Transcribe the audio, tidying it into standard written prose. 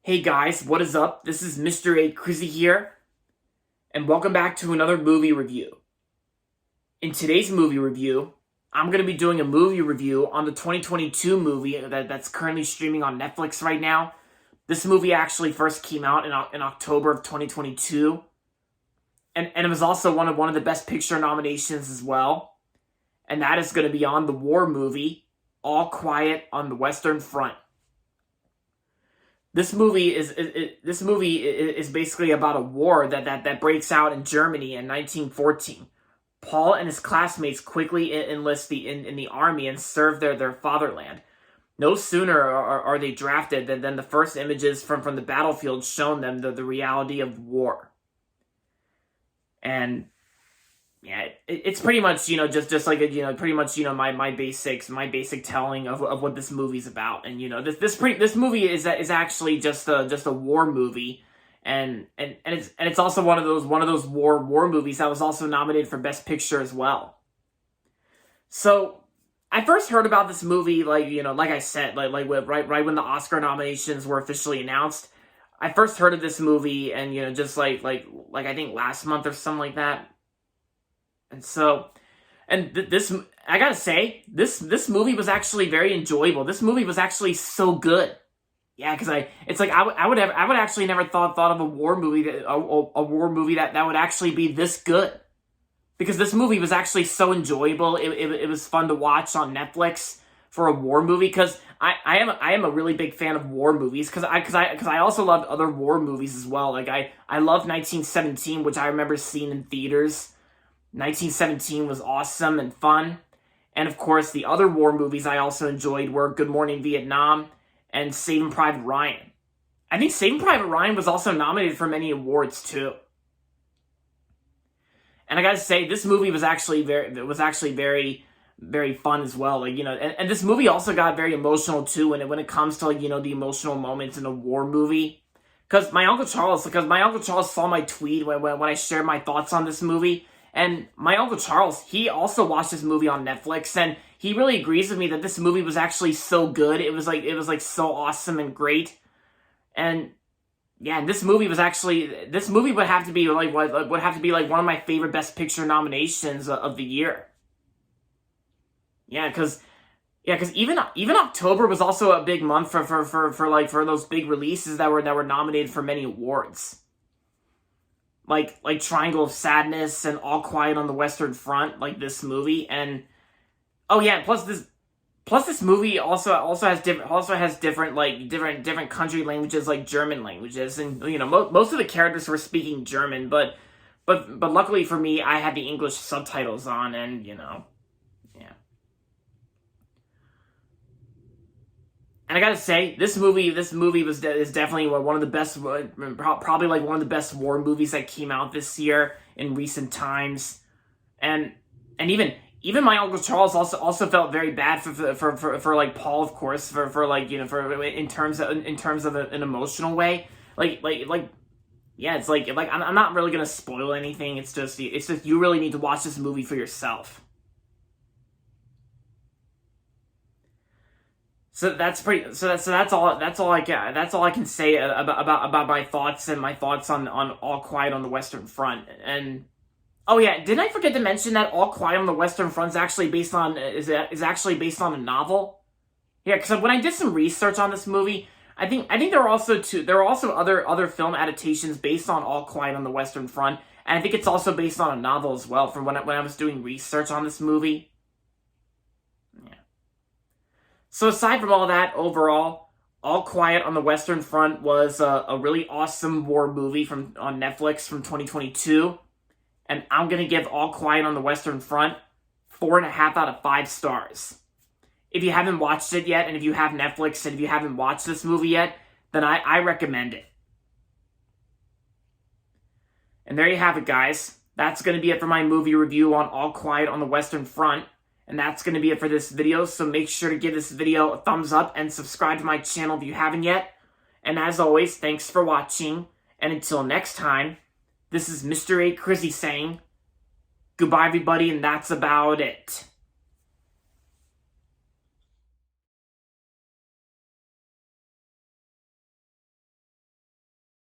Hey guys, what is up? This is Mr. A. Crizzy here, and welcome back to another movie review. In today's movie review, I'm going to be doing a movie review on the 2022 movie that's currently streaming on Netflix right now. This movie actually first came out in October of 2022, and it was also one of the Best Picture nominations as well, and that is going to be on the war movie, All Quiet on the Western Front. This movie is basically about a war that breaks out in Germany in 1914. Paul and his classmates quickly enlist in the army and serve their fatherland. No sooner are they drafted than the first images from the battlefield shown them the reality of war. And yeah, it's pretty much, just like, pretty much, my basic telling of what this movie's about. And, this movie is actually just a war movie. And it's also one of those war movies that was also nominated for Best Picture as well. So I first heard about this movie, like I said, right when the Oscar nominations were officially announced. I first heard of this movie, and just like I think last month or something like that. And so, this, I gotta say, this movie was actually very enjoyable. This movie was actually so good. Yeah, because I would actually never thought of a war movie that would actually be this good. Because this movie was actually so enjoyable. It was fun to watch on Netflix for a war movie. Because I am a really big fan of war movies. Because I also loved other war movies as well. Like I love 1917, which I remember seeing in theaters. 1917 was awesome and fun. And of course, the other war movies I also enjoyed were Good Morning Vietnam and Saving Private Ryan. I think Saving Private Ryan was also nominated for many awards too. And I gotta say, this movie was actually very, very fun as well. Like, and this movie also got very emotional too when it comes to, the emotional moments in a war movie. Because my Uncle Charles saw my tweet when I shared my thoughts on this movie. And my Uncle Charles, he also watched this movie on Netflix, and he really agrees with me that this movie was actually so good. It was like so awesome and great. And yeah, this movie would have to be like one of my favorite Best Picture nominations of the year. Yeah, because even October was also a big month for those big releases that were nominated for many awards. Like Triangle of Sadness and All Quiet on the Western Front, like this movie. And oh yeah, plus this movie also has different country languages, like German languages. And most of the characters were speaking German, but luckily for me, I had the English subtitles on, and yeah. And I gotta say, this movie is definitely one of the best, probably like one of the best war movies that came out this year in recent times. And even my Uncle Charles also felt very bad for like Paul, of course, for in terms of an emotional way. Yeah, it's like I'm not really gonna spoil anything. It's just you really need to watch this movie for yourself. So that's all I can say about my thoughts on All Quiet on the Western Front. And oh yeah, didn't I forget to mention that All Quiet on the Western Front is actually based on a novel? Yeah, because when I did some research on this movie, I think there are also other film adaptations based on All Quiet on the Western Front, and I think it's also based on a novel as well. From when I was doing research on this movie. So aside from all that, overall, All Quiet on the Western Front was a really awesome war movie on Netflix from 2022. And I'm going to give All Quiet on the Western Front 4.5 out of 5 stars. If you haven't watched it yet, and if you have Netflix, and if you haven't watched this movie yet, then I recommend it. And there you have it, guys. That's going to be it for my movie review on All Quiet on the Western Front. And that's going to be it for this video, so make sure to give this video a thumbs up and subscribe to my channel if you haven't yet. And as always, thanks for watching, and until next time, this is Mr. A. Crizzy saying, goodbye everybody, and that's about it.